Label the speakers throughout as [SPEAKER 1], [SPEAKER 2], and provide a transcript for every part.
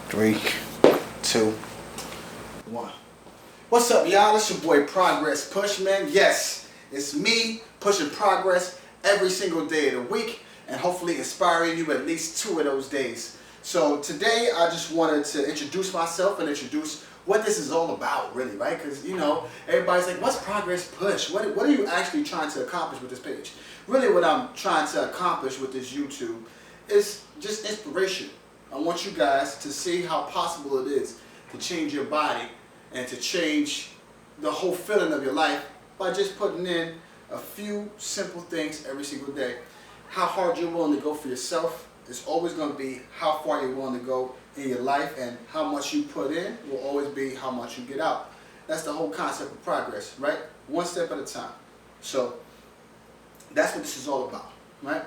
[SPEAKER 1] 3, 2, 1. What's up, y'all? It's your boy Progress Pushman. Yes, it's me pushing progress every single day of the week and hopefully inspiring you at least 2 of those days. So today I just wanted to introduce myself and introduce what this is all about, really, right? Because, you know, everybody's like, what's Progress Push? What are you actually trying to accomplish with this page? Really what I'm trying to accomplish with this YouTube is just inspiration. I want you guys to see how possible it is to change your body and to change the whole feeling of your life by just putting in a few simple things every single day. How hard you're willing to go for yourself is always going to be how far you're willing to go in your life, and how much you put in will always be how much you get out. That's the whole concept of progress, right? One step at a time. So that's what this is all about, right?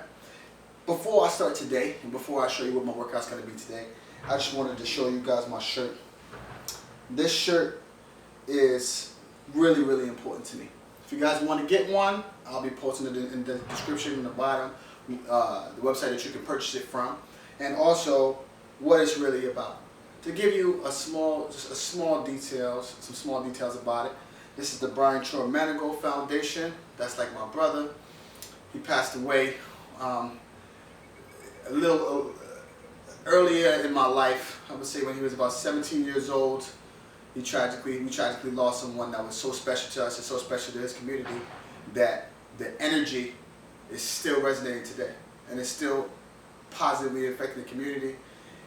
[SPEAKER 1] Before I start today, and before I show you what my workout's going to be today, I just wanted to show you guys my shirt. This shirt is really, really important to me. If you guys want to get one, I'll be posting it in the description in the bottom, the website that you can purchase it from, and also what it's really about. To give you some small details about it. This is the Brian Troy Manigault Foundation. That's like my brother. He passed away a little earlier in my life. I would say when he was about 17 years old. We tragically lost someone that was so special to us and so special to his community that the energy is still resonating today and it's still positively affecting the community.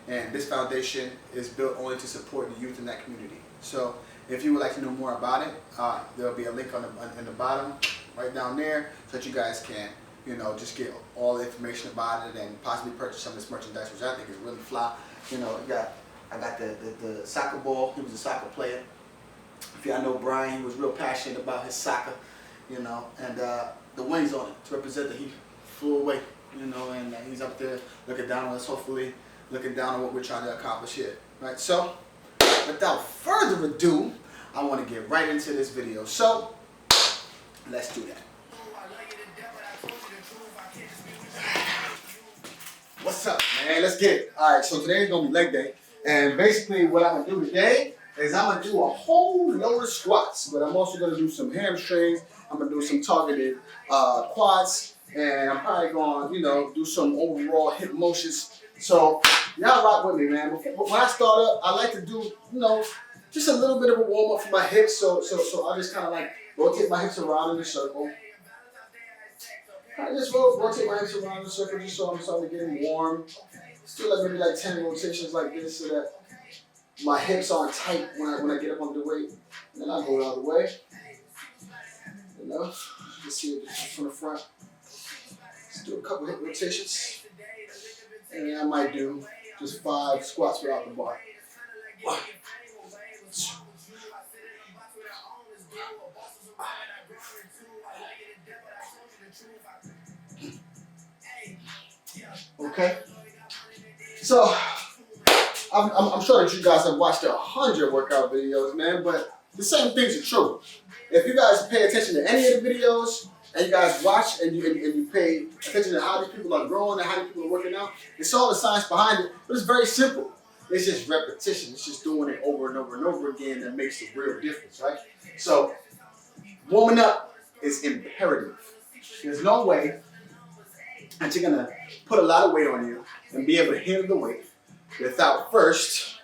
[SPEAKER 1] And this foundation is built only to support the youth in that community. So if you would like to know more about it, there'll be a link in the bottom, right down there, so that you guys can, you know, just get all the information about it and possibly purchase some of this merchandise, which I think is really fly. You know, I got the soccer ball. He was a soccer player. If y'all know Brian, he was real passionate about his soccer, you know, and the wings on it to represent that he flew away, you know, and he's up there looking down on us, hopefully looking down on what we're trying to accomplish here, right? So, without further ado, I want to get right into this video. So, let's do that. What's up, man? Let's get it. All right, so today's gonna be leg day, and basically what I'm gonna do today is I'm gonna do a whole load of squats, but I'm also gonna do some hamstrings. I'm gonna do some targeted quads, and I'm probably gonna, you know, do some overall hip motions. So y'all rock with me, man. When I start up, I like to do, you know, just a little bit of a warm up for my hips. So I just kind of like rotate my hips around in a circle. I just rotate my hips around in a circle just so I'm starting to get warm. Still like maybe like 10 rotations like this so that my hips aren't tight when I get up under the weight. And then I go the other way. You know, just see it from the front. Let's do a couple hip rotations. And then I might do just 5 squats without the bar. 1, 2. Okay, so I'm sure that you guys have watched 100 workout videos, man, but the same things are true. If you guys pay attention to any of the videos and you guys watch and you pay attention to how these people are growing and how these people are working out, it's all the science behind it, but it's very simple. It's just repetition. It's just doing it over and over and over again that makes a real difference, right? So warming up is imperative. There's no way that you're gonna put a lot of weight on you and be able to handle the weight without first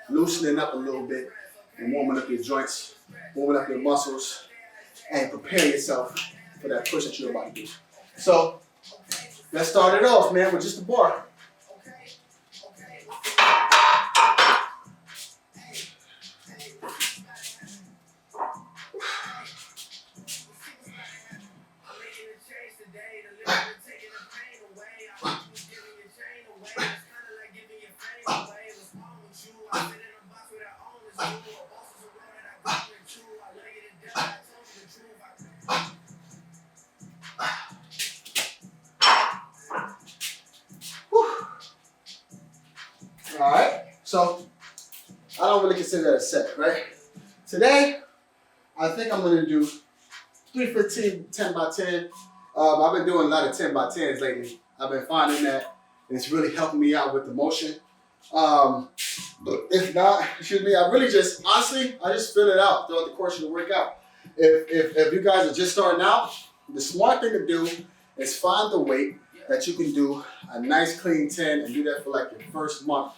[SPEAKER 1] loosening up a little bit and warming up your joints, warming up your muscles, and preparing yourself for that push that you're about to do. So let's start it off, man, with just the bar. Alright, so I don't really consider that a set, right? Today, I think I'm going to do 315 10 by 10. I've been doing a lot of 10 by 10s lately. I've been finding that it's really helping me out with the motion. If not, excuse me, I really just, honestly, I just fill it out throughout the course of the workout. If you guys are just starting out, the smart thing to do is find the weight that you can do a nice clean 10 and do that for like your first month.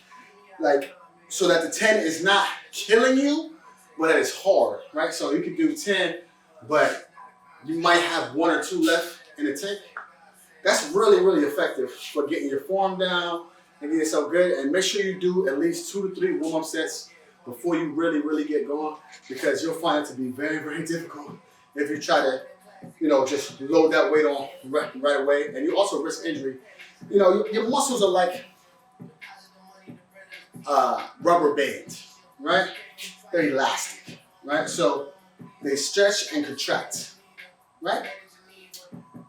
[SPEAKER 1] Like, so that the 10 is not killing you, but that it's hard, right? So you can do 10, but you might have 1 or 2 left in the tank. That's really, really effective for getting your form down and getting so good. And make sure you do at least 2 to 3 warm-up sets before you really, really get going, because you'll find it to be very, very difficult if you try to, just load that weight on right away. And you also risk injury. Your muscles are like rubber bands, right? They're elastic, right? So they stretch and contract, right?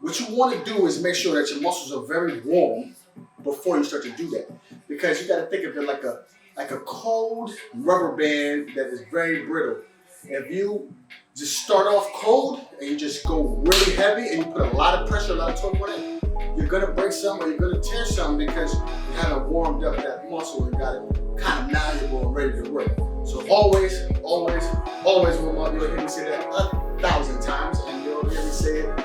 [SPEAKER 1] What you want to do is make sure that your muscles are very warm before you start to do that, because you got to think of it like a cold rubber band that is very brittle. If you just start off cold and you just go really heavy and you put a lot of pressure, a lot of torque on it, you're gonna break something or you're gonna tear something because you haven't warmed up that muscle and got it kind of malleable and ready to work. So always, always, always warm up. You'll hear me say that 1,000 times, and you'll hear me say it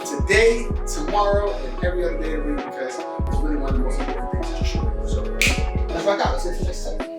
[SPEAKER 1] today, tomorrow, and every other day of the week, because it's really one of the most important things that you should do. So let's rock out. Let's get to the next set.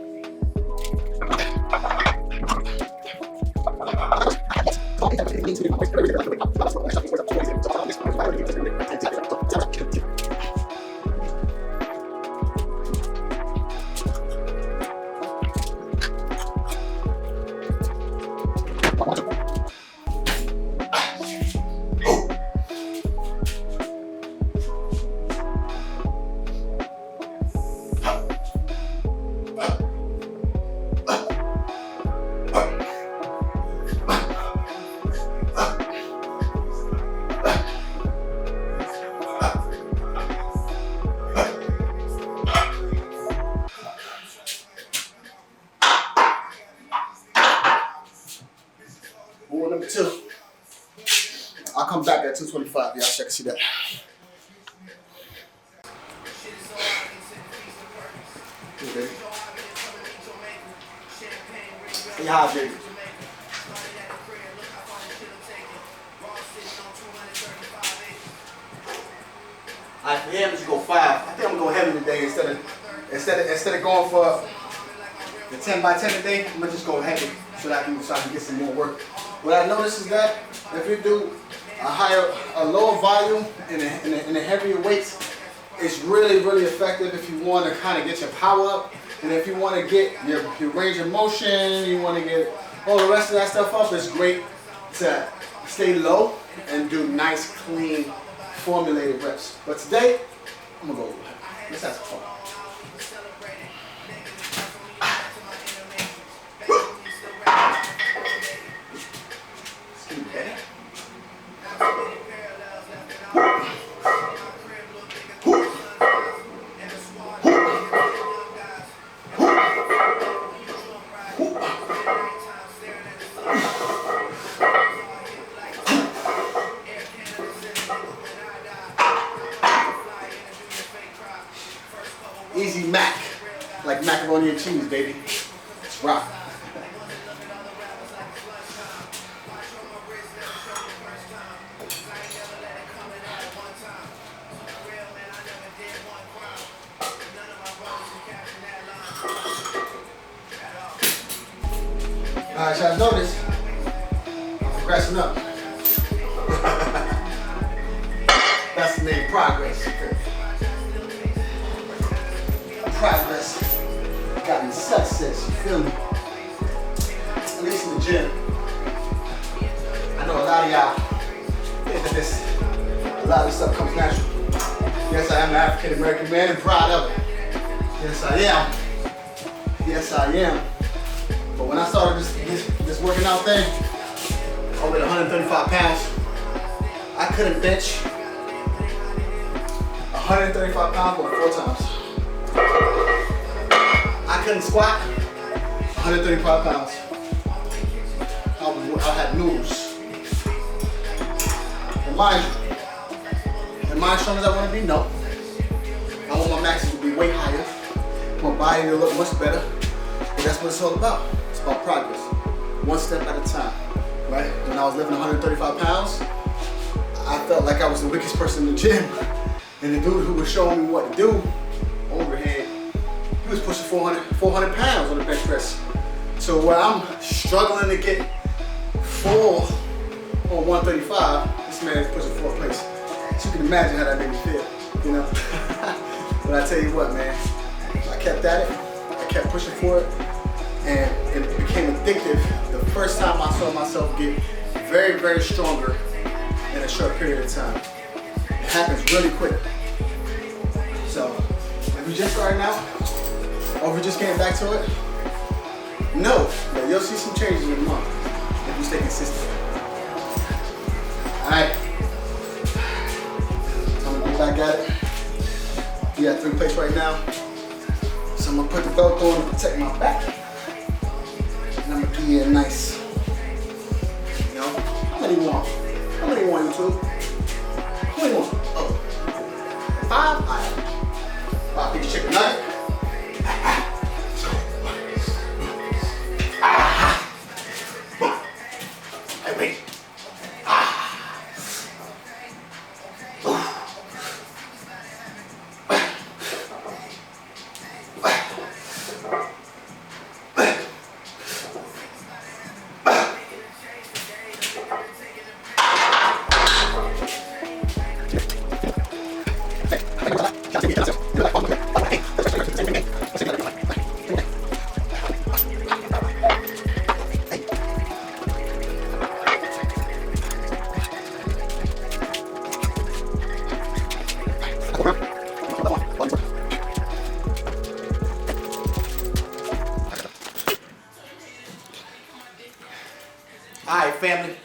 [SPEAKER 1] Number 2. I'll come back at 225. Y'all check and see that. Okay. Stay hydrated. Alright, for him, let's go 5. I think I'm gonna go heavy today instead of going for the 10 by 10 today. I'm gonna just go heavy so that I can get some more work. What I noticed is that if you do a lower volume and a heavier weights, it's really, really effective if you want to kind of get your power up, and if you want to get your range of motion, you want to get all the rest of that stuff up. It's great to stay low and do nice, clean, formulated reps. But today, I'm gonna go. Let's have some fun. Easy mac, like macaroni and cheese, baby. Let's rock. Alright, y'all notice I'm progressing up. That's the name, progress. Progress got me success, you feel me? At least in the gym. I know a lot of y'all think that a lot of this stuff comes natural. Yes, I am an African American man and proud of it. Yes, I am. Yes, I am. But when I started this working out thing, I weighed 135 pounds. I couldn't bench 135 pounds for 4 times. I couldn't squat 135 pounds. I had noodles. And mind you, am I as strong as I want to be? No. I want my maxes to be way higher. My body to look much better. But that's what it's all about. It's about progress. One step at a time, right? When I was lifting 135 pounds, I felt like I was the weakest person in the gym. And the dude who was showing me what to do, overhead, he was pushing 400 pounds on the bench press. So where I'm struggling to get full on 135, this man is pushing 4th place. So you can imagine how that made me feel, you know? But I tell you what, man, I kept at it, I kept pushing for it, and it became addictive the first time I saw myself get very, very stronger in a short period of time. It happens really quick. So, if you're just starting out, or if you're just getting back to it, know that you'll see some changes in a month if you stay consistent. Alright, I'm gonna get back at it. We at 3rd place right now. So I'm gonna put the belt on to protect my back. And I'm gonna give you a nice, you know, how many you want? How many you want, YouTube? How many you want? Oh, 5? Alright. 5-piece chicken nugget. Hey, wait. Alright, family,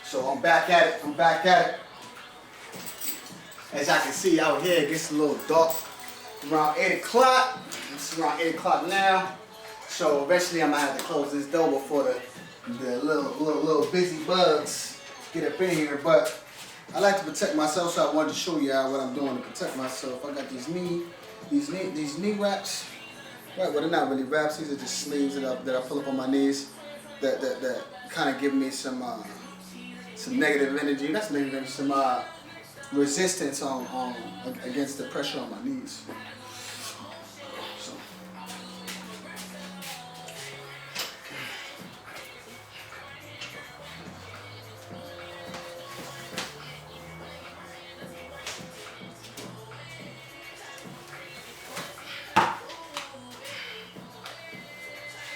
[SPEAKER 1] so I'm back at it, As I can see out here, it gets a little dark around 8 o'clock. It's around 8 o'clock now. So eventually I'm gonna have to close this door before the little busy bugs get up in here. But I like to protect myself, so I wanted to show you what I'm doing to protect myself. I got these knee wraps. Right, well, they're not really wraps, these are just sleeves that I pull up on my knees that kind of give me some negative energy. That's negative energy, some resistance on against the pressure on my knees. So.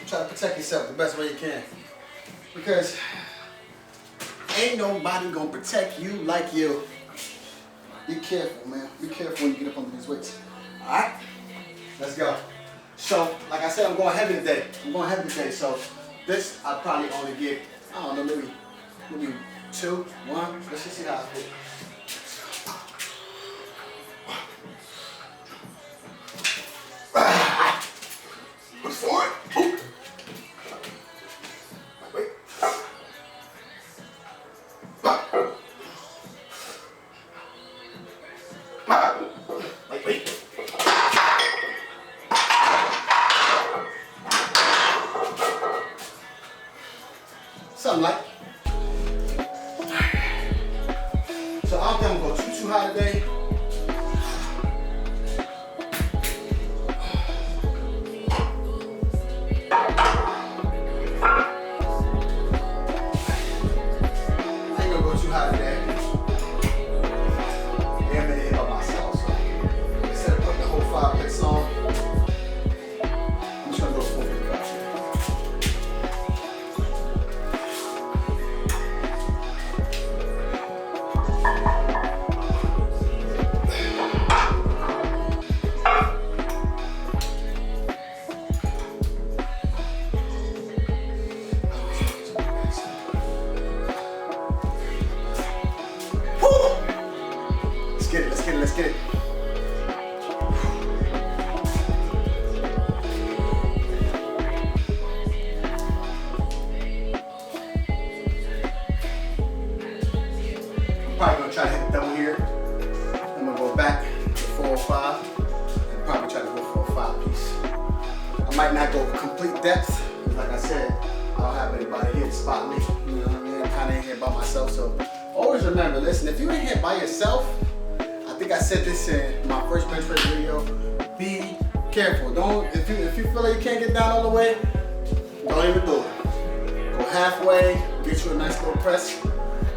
[SPEAKER 1] Try to protect yourself the best way you can. Because ain't nobody gonna protect you like you. Be careful, man. Be careful when you get up under these weights. Alright? Let's go. So, like I said, I'm going heavy today. So this I'll probably only get, I don't know, maybe 2, 1. Let's just see how I feel. What's for it? Ooh. Wait. Wait. Something like. So I don't think I'm gonna go too high today. I might not go complete depth. Like I said, I don't have anybody here to spot me. You know what I mean? I'm kind of in here by myself. So always remember, listen, if you're in here by yourself, I think I said this in my first bench press video, be careful. Don't, if you feel like you can't get down all the way, don't even do it. Go halfway, get you a nice little press,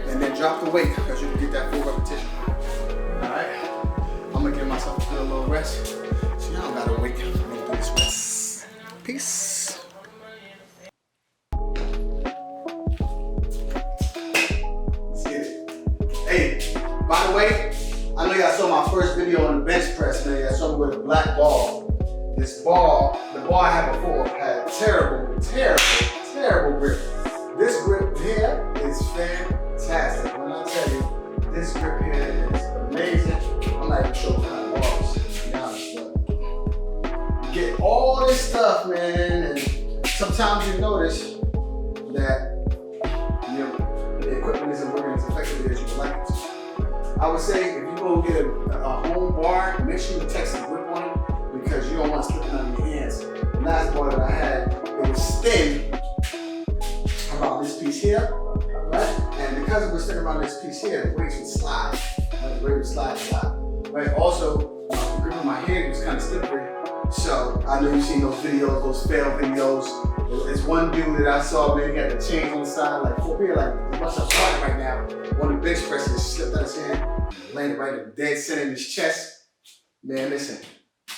[SPEAKER 1] and then drop the weight because you can get that full repetition. All right, I'm gonna give myself a good little rest. So y'all don't gotta wait. I'm gonna do this rest. Peace. Let's get it. Hey, by the way, I know y'all saw my first video on the bench press, man. Y'all saw me with a black ball. This ball, the ball I had before, had terrible, terrible, terrible grip. This grip here is fantastic. When I tell you, this grip here is amazing. I'm not even sure what kind of balls, to be honest, but you get all this stuff, man, and sometimes you notice that the equipment isn't working as effectively as you would like it to. I would say if you're gonna get a home bar, make sure you take some grip on it, because you don't want to slip it out of your hands. The last bar that I had, it was thin around this piece here, right? And because it was thin around this piece here, the weights would slide. Right? The weight would slide. Right? Also, the grip of my hand was kind of slippery. So I know you've seen those videos, those fail videos. There's one dude that I saw, man, he had the chains on the side, like over here, like he must have fought right now. One of the bench presses slipped out of his hand, landed right in the dead center in his chest. Man, listen.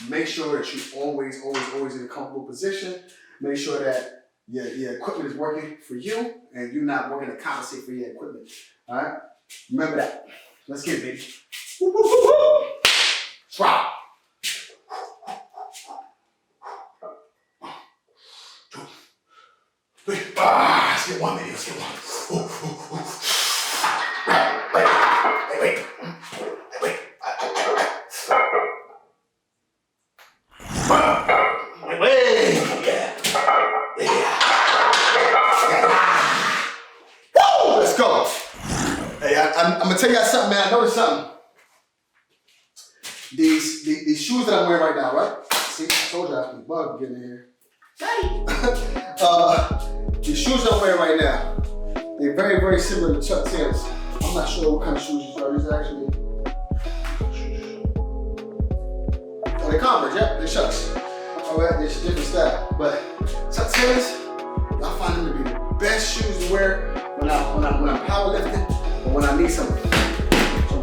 [SPEAKER 1] Make sure that you're always in a comfortable position. Make sure that your equipment is working for you and you're not working to compensate for your equipment. All right? Remember that. Let's get it, baby. Woo, woo, woo, woo. Drop. 2, 3. Let's get one, baby. Let's get one. Wait. Let's go. Hey, I'm gonna tell you guys something, man. I noticed something. These shoes that I'm wearing right now, right? See, I told you I was bug getting in here. These shoes I'm wearing right now, they're very, very similar to Chuck Taylor's. I'm not sure what kind of shoes these are. These are actually. Oh, they're Converse, yeah, they're Chucks. Alright, it's a different style. But Chuck Taylor's, I find them to be the best shoes to wear when I'm powerlifting, or when I need some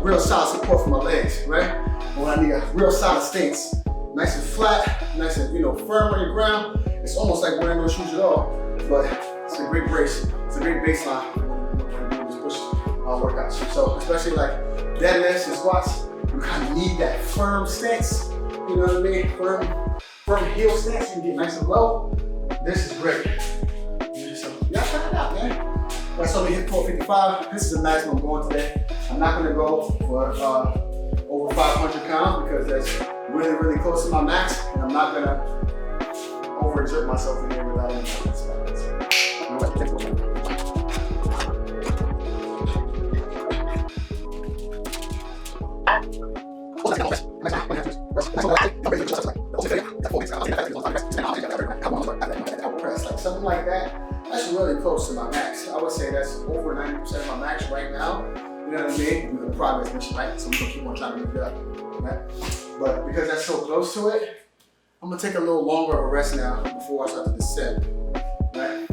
[SPEAKER 1] real solid support for my legs, right? Or when I need a real solid stance. Nice and flat, nice and firm on your ground. It's almost like wearing no shoes at all, but it's a great brace. It's a great baseline when you're doing these push workouts. So especially like deadlifts and squats, you kind of need that firm stance. You know what I mean? Firm heel stance. You can get nice and low. This is great. So y'all try it out, man. That's only hit 455. This is the maximum I'm going today. I'm not gonna go for over 500 pounds because that's really, really close to my max, and I'm not gonna overexert myself in here without any balance. Something like that. That's really close to my max. I would say that's over 90% of my max right now. You know what I mean? With the progress mission, right? So we're gonna keep on trying to move it up, right? But because that's so close to it, I'm gonna take a little longer of a rest now before I start to descend, right?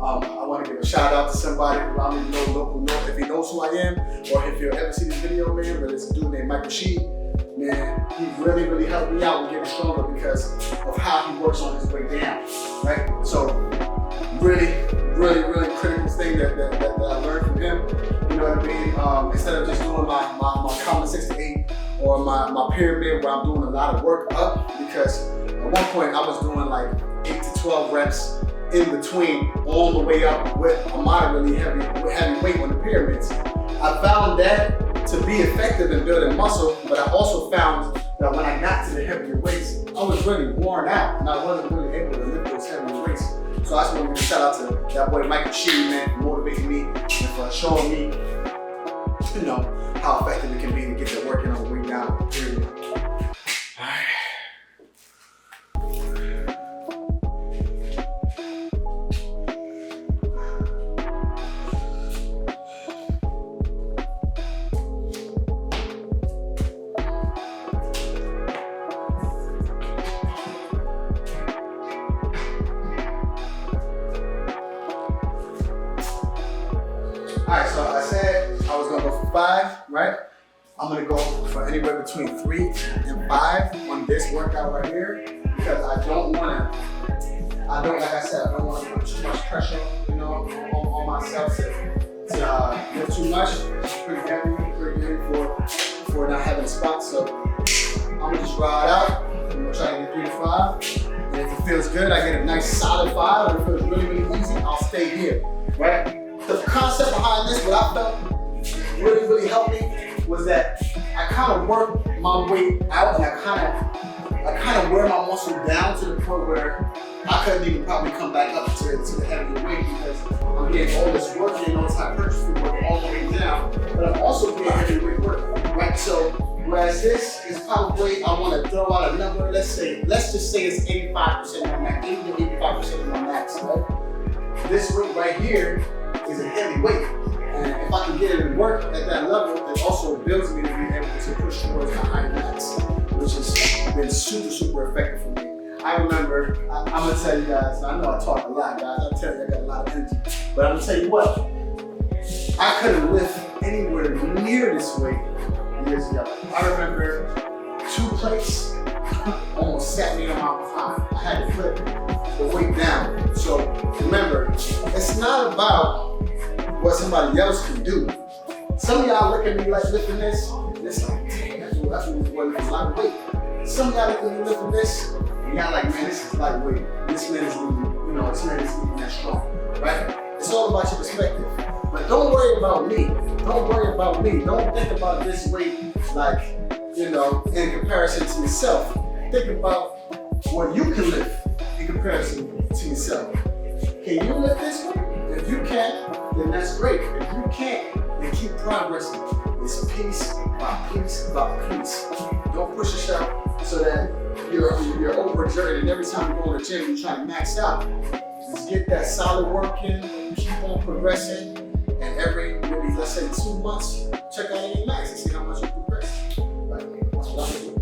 [SPEAKER 1] I want to give a shout out to somebody who I don't even know if he knows who I am, or if you'll ever see this video, man. But it's a dude named Michael Sheed. Man, he really, really helped me out with getting stronger because of how he works on his way down, right? So really, really, really critical thing that I learned from him. You know what I mean? Instead of just doing my common 6 to 8 or my pyramid where I'm doing a lot of work up, because at one point I was doing like 8 to 12 reps in between all the way up with a moderately heavy weight on the pyramids. I found that to be effective in building muscle, but I also found that when I got to the heavier weights, I was really worn out and I wasn't really able to lift those heavier weights. So I just want to give a shout out to that boy Michael Sheed, man, for motivating me and for showing me, how effective it can be to get that work in on the way down. Period. All right. right, so I said I was gonna go for 5, right? I'm gonna go for anywhere between 3 and 5 on this workout right here because I don't, like I said, I don't want to put too much pressure, on myself to lift too much. It's pretty heavy for not having a spot. So I'm gonna just ride out. I'm gonna try to get 3 to 5. And if it feels good, I get a nice solid 5. If it feels really, really easy, I'll stay here, right? The concept behind this, what I felt really, really helped me was that I kind of work my weight out and I kind of wear my muscle down to the point where I couldn't even probably come back up to the heavier weight because I'm getting all this work in, all this hypertrophy work all the way down, but I'm also getting heavyweight work, right? So whereas this is probably, I want to throw out a number, let's just say it's 85% of my max, 80 to 85% of my max, right? This weight right here is a heavy weight. And if I can get it to work at that level, it also builds me to be able to push towards a higher max, which has been super, super effective for me. I remember, I'm gonna tell you guys, I know I talk a lot, guys. I tell you I got a lot of energy, but I'm gonna tell you what, I couldn't lift anywhere near this weight years ago. I remember 2 plates almost sat me on my behind. I had to flip the weight down. So remember, it's not about what somebody else can do. Some of y'all look at me like lifting this, and it's like, dang, that's what it's lightweight. Some of y'all look at me lifting this, and y'all like, man, this is lightweight. This man is leaving, this man is leaving that strong, right? It's all about your perspective. But don't worry about me. Don't worry about me. Don't think about this weight like, in comparison to yourself. Think about what you can lift in comparison to yourself. Can you lift this weight? If you can, then that's great. If you can't, then keep progressing. It's piece by piece by piece. Don't push yourself so that you're overexerted and every time you go to the gym, you're trying to max out. Just get that solid work in, keep on progressing, and every, maybe let's say 2 months, check out your max and see how much you progress. Right? That's what I'm doing.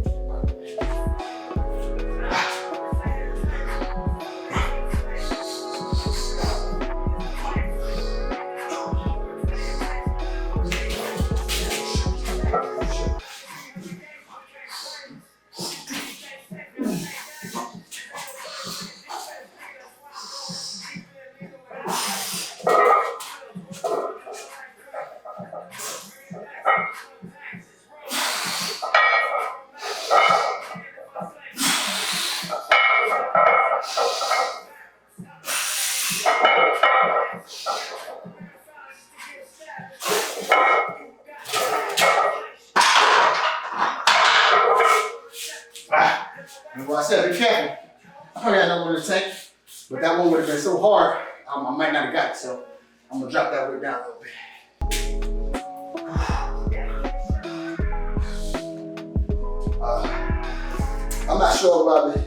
[SPEAKER 1] Well, I said, be careful. I probably had another one in the tank, but that one would have been so hard, I might not have got it. So I'm gonna drop that weight down a little bit. I'm not sure about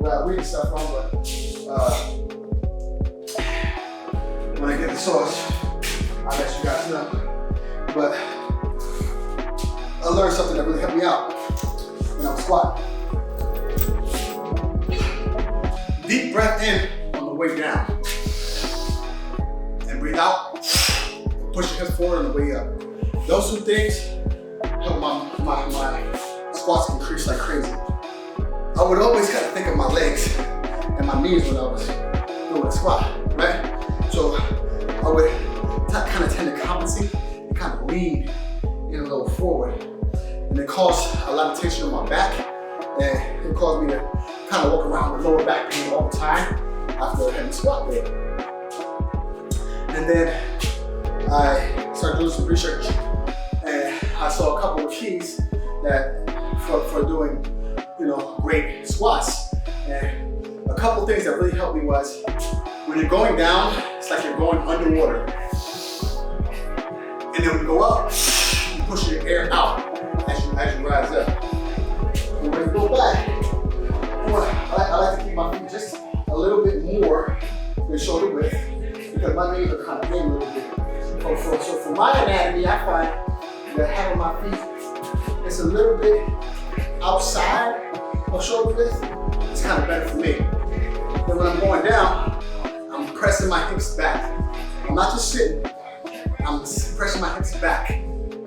[SPEAKER 1] where I read stuff from, but when I get the source, I'll let you guys know. But I learned something that really helped me out when I was squatting. Deep breath in on the way down. And breathe out. Push your hips forward on the way up. Those 2 things help my squats increase like crazy. I would always kind of think of my legs and my knees when I was doing a squat, right? So I would kind of tend to compensate and kind of lean in a little forward. And it caused a lot of tension on my back. And it caused me to kind of walk around with lower back pain all the time after a heavy squat day. And then I started doing some research and I saw a couple of keys that for doing, great squats. And a couple things that really helped me was when you're going down, it's like you're going underwater. And then when you go up, you push your air out as you rise up. And when you go back, I like to keep my feet just a little bit more than shoulder width because my knees are kind of in a little bit. So for my anatomy, I find that having my feet is a little bit outside of shoulder width. It's kind of better for me. Then when I'm going down, I'm pressing my hips back. I'm not just sitting. I'm pressing my hips back,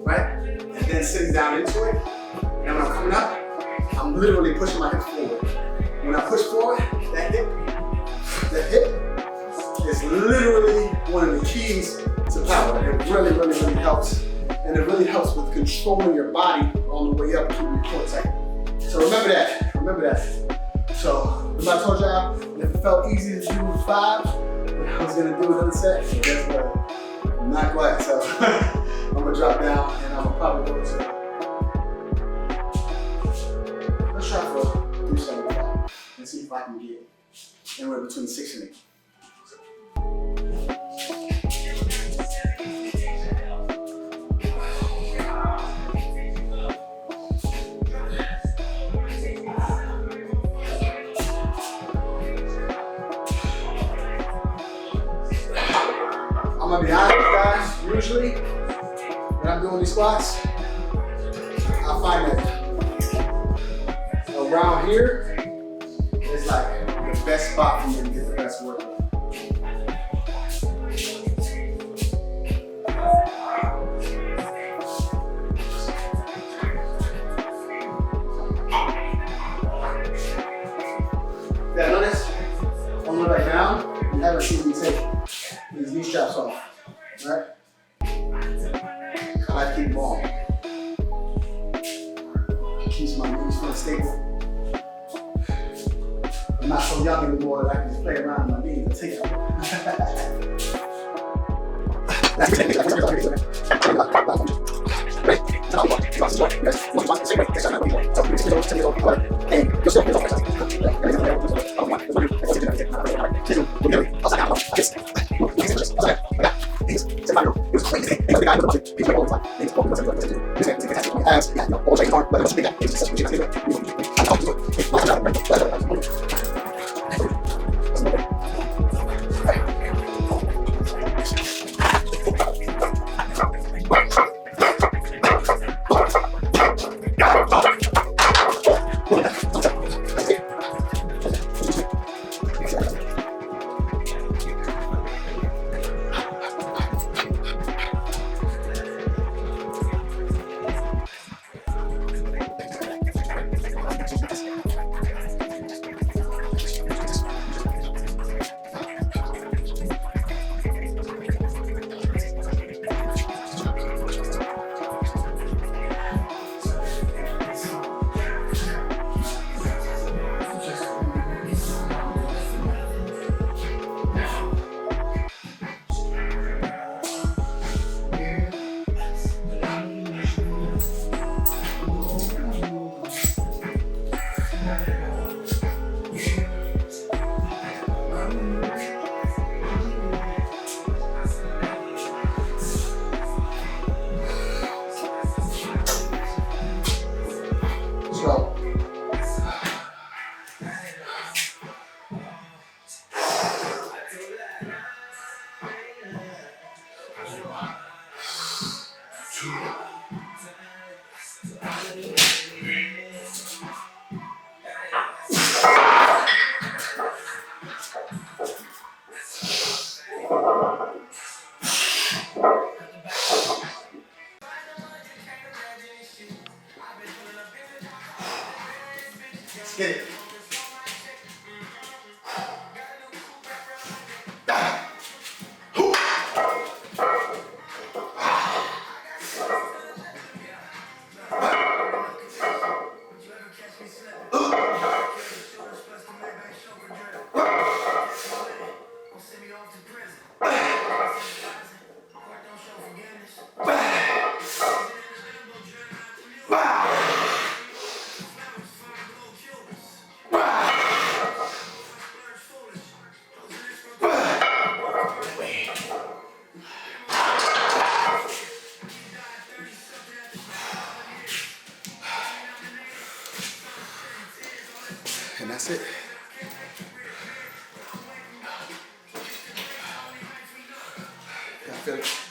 [SPEAKER 1] right? And then sitting down into it. And when I'm coming up, I'm literally pushing my hips forward. When I push forward, that hip is literally one of the keys to power. It really, really, really helps. And it really helps with controlling your body on the way up, keeping your core tight. So remember that. So, as I told y'all, if it felt easy to do 5, I was gonna do another set. So guess what? Not quite. So I'm gonna drop down and I'm gonna probably go to, let's try for 375 and see if I can get anywhere between 6 and 8. I'm gonna be honest, guys. Usually, when I'm doing these squats, I find that around here is like the best spot for me to get the best work. Yeah, notice on the way down, you haven't seen me take these knee straps off, right? I like to keep them on. Keeps my knees feeling stable. I'm not so young anymore that I can just play around with my knees and take it. Get it. And that's it. I feel it.